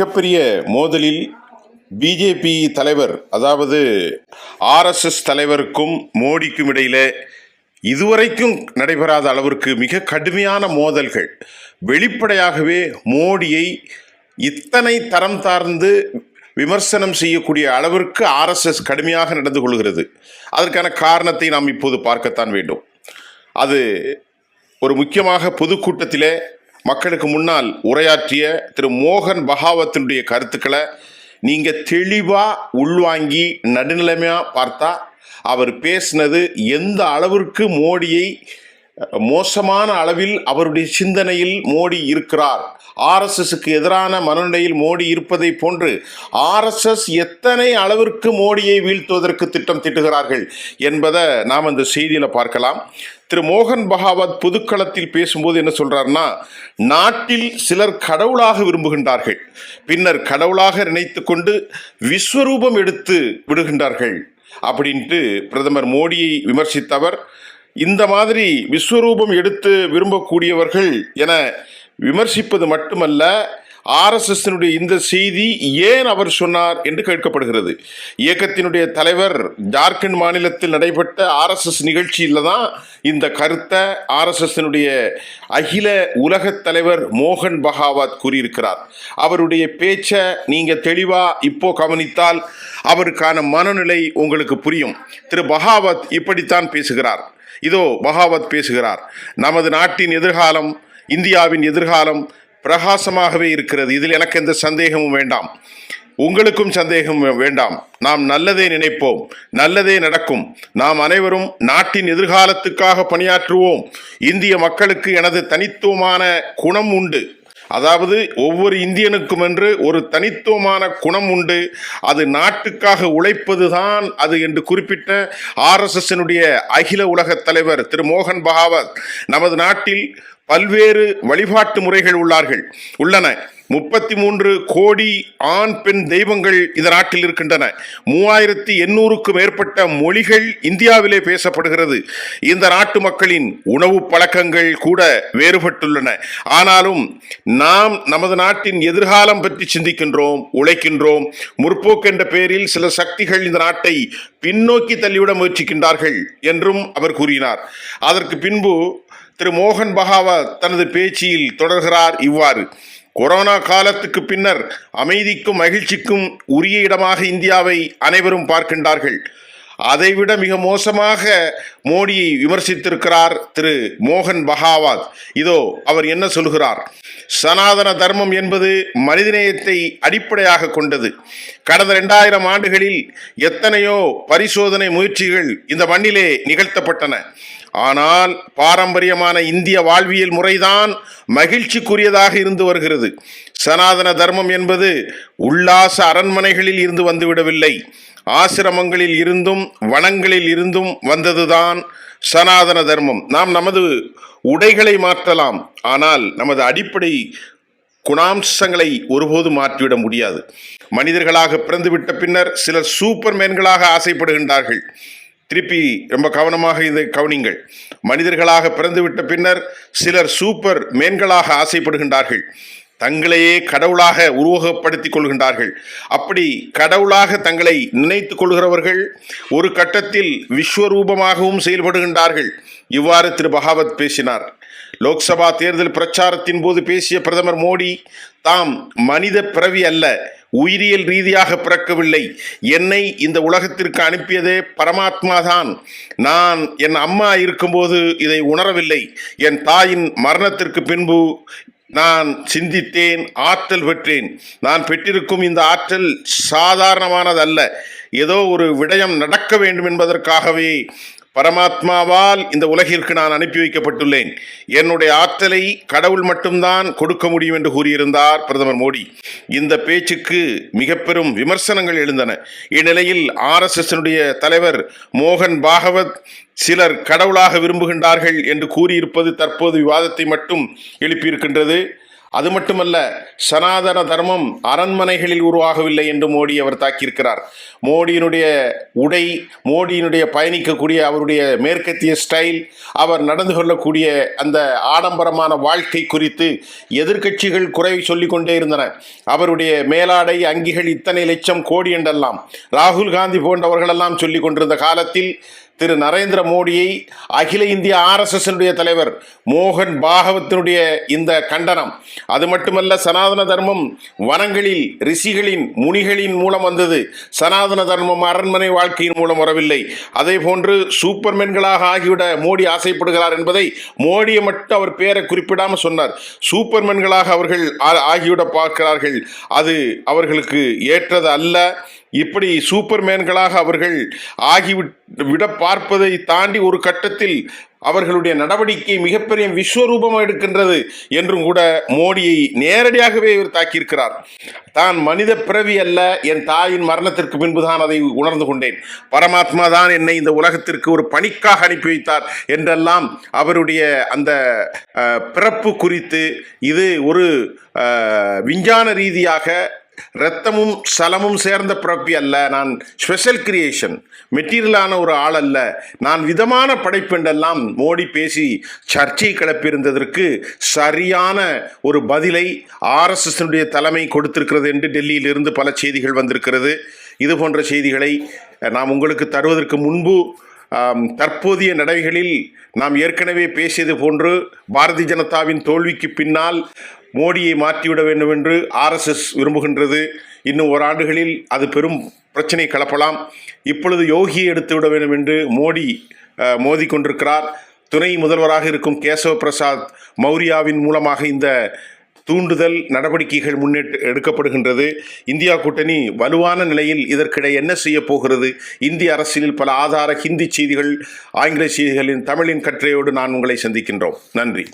மிகப்பெரிய மோதலில் பிஜேபி தலைவர், அதாவது ஆர்எஸ்எஸ் தலைவருக்கும் மோடிக்கும் இடையில இதுவரைக்கும் நடைபெறாத அளவிற்கு மிக கடுமையான மோதல்கள். வெளிப்படையாகவே மோடியை இத்தனை தரம் தாழ்ந்து விமர்சனம் செய்யக்கூடிய அளவிற்கு ஆர்எஸ்எஸ் கடுமையாக நடந்து கொள்கிறது. அதற்கான காரணத்தை நாம் இப்போது பார்க்கத்தான் வேண்டும். அது ஒரு முக்கியமாக பொதுக்கூட்டத்திலே மக்களுக்கு முன்னால் உரையாற்றிய திரு மோகன் பகாவத்தினுடைய கருத்துக்களை நீங்கள் தெளிவாக உள்வாங்கி நடுநிலைமையாக பார்த்தா அவர் பேசினது எந்த அளவிற்கு மோடியை மோசமான அளவில் அவருடைய சிந்தனையில் மோடி இருக்கிறார், ஆர்எஸ்எஸ்க்கு எதிரான மனநிலையில் மோடி இருப்பதை போன்று ஆர்எஸ்எஸ் எத்தனை அளவிற்கு மோடியை வீழ்த்துவதற்கு திட்டம் தீட்டுகிறார்கள் என்பதை நாம் அந்த செய்தியில் பார்க்கலாம். திரு மோகன் பகாவத் பொதுக்களத்தில் பேசும்போது என்ன சொல்றாருன்னா, நாட்டில் சிலர் கடவுளாக விரும்புகின்றார்கள், பின்னர் கடவுளாக நினைத்து கொண்டு விஸ்வரூபம் எடுத்து விடுகின்றார்கள் அப்படின்ட்டு பிரதமர் மோடியை விமர்சித்தவர், இந்த மாதிரி விஸ்வரூபம் எடுத்து விரும்பக்கூடியவர்கள் என விமர்சிப்பது மட்டுமல்ல, ஆர்எஸ்எஸ்னுடைய இந்த செய்தி ஏன் அவர் சொன்னார் என்று கேட்கப்படுகிறது. இயக்கத்தினுடைய தலைவர் ஜார்க்கண்ட் மாநிலத்தில் நடைபெற்ற ஆர்எஸ்எஸ் நிகழ்ச்சியில் தான் இந்த கருத்தை ஆர்எஸ்எஸ்னுடைய அகில உலக தலைவர் மோகன் பகாவத் கூறியிருக்கிறார். அவருடைய பேச்சை நீங்கள் தெளிவாக இப்போ கவனித்தால் அவருக்கான மனநிலை உங்களுக்கு புரியும். திரு பகாவத் இப்படித்தான் பேசுகிறார். இதோ பகாவத் பேசுகிறார். நமது நாட்டின் எதிர்காலம், இந்தியாவின் எதிர்காலம் பிரகாசமாகவே இருக்கிறது. இதில் எனக்கு எந்த சந்தேகமும் வேண்டாம், உங்களுக்கும் சந்தேகம் வேண்டாம். நாம் நல்லதே நினைப்போம், நல்லதே நடக்கும். நாம் அனைவரும் நாட்டின் எதிர்காலத்துக்காக பணியாற்றுவோம். இந்திய மக்களுக்கு எனது தனித்துவமான குணம் உண்டு, அதாவது ஒவ்வொரு இந்தியனுக்கும் என்று ஒரு தனித்துவமான குணம் உண்டு, அது நாட்டுக்காக உழைப்பது தான் அது என்று குறிப்பிட்ட ஆர்எஸ்எஸ்னுடைய அகில உலக தலைவர் திரு மோகன் பகாவத், நமது நாட்டில் பல்வேறு வழிபாட்டு முறைகள் உள்ளன. 33 கோடி ஆண் பெண் தெய்வங்கள் இந்த நாட்டில் இருக்கின்றன. 3800க்கும் மேற்பட்ட மொழிகள் இந்தியாவிலே பேசப்படுகிறது. இந்த நாட்டு மக்களின் உணவு பழக்கங்கள் கூட வேறுபட்டுள்ளன. ஆனாலும் நாம் நமது நாட்டின் எதிர்காலம் பற்றி சிந்திக்கின்றோம், உழைக்கின்றோம். முற்போக்கு என்ற பெயரில் சில சக்திகள் இந்த நாட்டை பின்னோக்கி தள்ளிவிட முயற்சிக்கின்றார்கள் என்றும் அவர் கூறினார். அதற்கு பின்பு திரு மோகன் பகாவத் தனது பேச்சில் தொடர்கிறார் இவ்வாறு: கொரோனா காலத்துக்கு பின்னர் அமைதிக்கும் மகிழ்ச்சிக்கும் உரிய இடமாக இந்தியாவை அனைவரும் பார்க்கின்றார்கள். அதைவிட மிக மோசமாக மோடியை விமர்சித்திருக்கிறார் திரு மோகன் பகாவத். இதோ அவர் என்ன சொல்கிறார்: சனாதன தர்மம் என்பது மனிதநேயத்தை அடிப்படையாக கொண்டது. கடந்த 2000 ஆண்டுகளில் எத்தனையோ பரிசோதனை முயற்சிகள் இந்த மண்ணிலே நிகழ்த்தப்பட்டன. ஆனால் பாரம்பரியமான இந்திய வாழ்வியல் முறைதான் மகிழ்ச்சிக்குரியதாக இருந்து வருகிறது. சனாதன தர்மம் என்பது உல்லாச அரண்மனைகளில் இருந்து வந்துவிடவில்லை, ஆசிரமங்களில் இருந்தும் வனங்களில் இருந்தும் வந்ததுதான் சனாதன தர்மம். நாம் நமது உடைகளை மாற்றலாம், ஆனால் நமது அடிப்படை குணாம்சங்களை ஒருபோதும் மாற்றிவிட முடியாது. மனிதர்களாக பிறந்துவிட்ட பின்னர் சிலர் சூப்பர் மேன்களாக ஆசைப்படுகின்றார்கள். திருப்பி ரொம்ப கவனமாக இதை கவனிங்கள். மனிதர்களாக பிறந்துவிட்ட பின்னர் சிலர் சூப்பர் மேன்களாக ஆசைப்படுகின்றார்கள். தங்களையே கடவுளாக உருவகப்படுத்திக் கொள்கின்றார்கள். அப்படி கடவுளாக தங்களை நினைத்துக் கொள்கிறவர்கள் ஒரு கட்டத்தில் விஸ்வரூபமாகவும் செயல்படுகின்றார்கள். இவ்வாறு திரு பகாவத் பேசினார். லோக்சபா தேர்தல் பிரச்சாரத்தின் போது பேசிய பிரதமர் மோடி, தாம் மனித பிறவி அல்ல, உயிரியல் ரீதியாக பிறக்கவில்லை, என்னை இந்த உலகத்திற்கு அனுப்பியதே பரமாத்மா தான். நான் என் அம்மா இருக்கும்போது இதை உணரவில்லை. என் தாயின் மரணத்திற்கு பின்பு நான் சிந்தித்தேன், ஆற்றல் பெற்றேன். நான் பெற்றிருக்கும் இந்த ஆற்றல் சாதாரணமானதல்ல. ஏதோ ஒரு விடயம் நடக்க வேண்டும் என்பதற்காகவே பரமாத்மாவால் இந்த உலகிற்கு நான் அனுப்பி வைக்கப்பட்டுள்ளேன். என்னுடைய ஆற்றலை கடவுள் மட்டும்தான் கொடுக்க முடியும் என்று கூறியிருந்தார் பிரதமர் மோடி. இந்த பேச்சுக்கு மிக பெரும் விமர்சனங்கள் எழுந்தன. இந்நிலையில் ஆர்எஸ்எஸ்னுடைய தலைவர் மோகன் பாகவத் சிலர் கடவுளாக விரும்புகின்றார்கள் என்று கூறியிருப்பது தற்போது விவாதத்தை மட்டும் எழுப்பியிருக்கின்றது. அது மட்டுமல்ல, சனாதன தர்மம் அரண்மனைகளில் உருவாகவில்லை என்று மோடி அவர் தாக்கியிருக்கிறார். மோடியினுடைய உடை, மோடியினுடைய பயணிக்கக்கூடிய அவருடைய மேற்கத்திய ஸ்டைல், அவர் நடந்து கொள்ளக்கூடிய அந்த ஆடம்பரமான வாழ்க்கை குறித்து எதிர்க்கட்சிகள் குறை சொல்லிக் கொண்டே இருந்தன. அவருடைய மேலாடை, அங்கிகள் இத்தனை லட்சம் கோடி என்றெல்லாம் ராகுல் காந்தி போன்றவர்களெல்லாம் சொல்லிக் கொண்டிருந்த காலத்தில் திரு நரேந்திர மோடியை அகில இந்திய RSS தலைவர் மோகன் பாகவத்தினுடைய இந்த கண்டனம், அது மட்டுமல்ல, சனாதன தர்மம் வனங்களில் ரிஷிகளின் முனிகளின் மூலம் வந்தது. சனாதன தர்மம் அரண்மனை வாழ்க்கையின் மூலம் வரவில்லை. அதே போன்று சூப்பர்மேன்களாக ஆகிவிட மோடி ஆசைப்படுகிறார் என்பதை மோடியை மட்டும் அவர் பேரை குறிப்பிடாமல் சொன்னார். சூப்பர்மேன்களாக அவர்கள் ஆகிவிட பார்க்கிறார்கள், அது அவர்களுக்கு ஏற்றது அல்ல. இப்படி சூப்பர்மேன்களாக அவர்கள் ஆகிவிட பார்ப்பதை தாண்டி ஒரு கட்டத்தில் அவர்களுடைய நடவடிக்கை மிகப்பெரிய விஸ்வரூபமாக எடுக்கின்றது என்றும் கூட மோடியை நேரடியாகவே இவர் தாக்கியிருக்கிறார். தான் மனித பிறவி அல்ல, என் தாயின் மரணத்திற்கு பின்புதான் அதை உணர்ந்து கொண்டேன். பரமாத்மா தான் என்னை இந்த உலகத்திற்கு ஒரு பணிக்காக அனுப்பி வைத்தார் என்றெல்லாம் அவருடைய அந்த பிறப்பு குறித்து, இது ஒரு விஞ்ஞான ரீதியாக இரத்தமும் சலமும் சேர்ந்த பிறப்பி அல்ல, நான் ஸ்பெஷல் கிரியேஷன், மெட்டீரியலான ஒரு ஆள் அல்ல, நான் விதமான படைப்பு என்றெல்லாம் மோடி பேசி சர்ச்சை கிளப்பியிருந்ததற்கு சரியான ஒரு பதிலை RSS தலைமை கொடுத்திருக்கிறது என்று டெல்லியிலிருந்து பல செய்திகள் வந்திருக்கிறது. இது போன்ற செய்திகளை நாம் உங்களுக்கு தருவதற்கு முன்பு தற்போதைய நடைகளில் நாம் ஏற்கனவே பேசியது போன்று பாரதிய ஜனதாவின் தோல்விக்கு பின்னால் மோடியை மாற்றிவிட வேண்டும் என்று RSS விரும்புகின்றது. இன்னும் ஓராண்டுகளில் அது பெரும் பிரச்சனை கிளப்பலாம். இப்பொழுது யோகியை எடுத்து விட வேண்டும் என்று மோடி மோதி கொண்டிருக்கிறார். துணை முதல்வராக இருக்கும் கேசவ பிரசாத் மௌரியாவின் மூலமாக இந்த தூண்டுதல் நடவடிக்கைகள் எடுக்கப்படுகின்றது. இந்தியா கூட்டணி வலுவான நிலையில் இதற்கிடையே என்ன செய்ய போகிறது? இந்திய அரசியலில் பல ஆதார ஹிந்தி செய்திகள், ஆங்கில செய்திகளின் தமிழின் கற்றையோடு நான் உங்களை சந்திக்கின்றோம். நன்றி.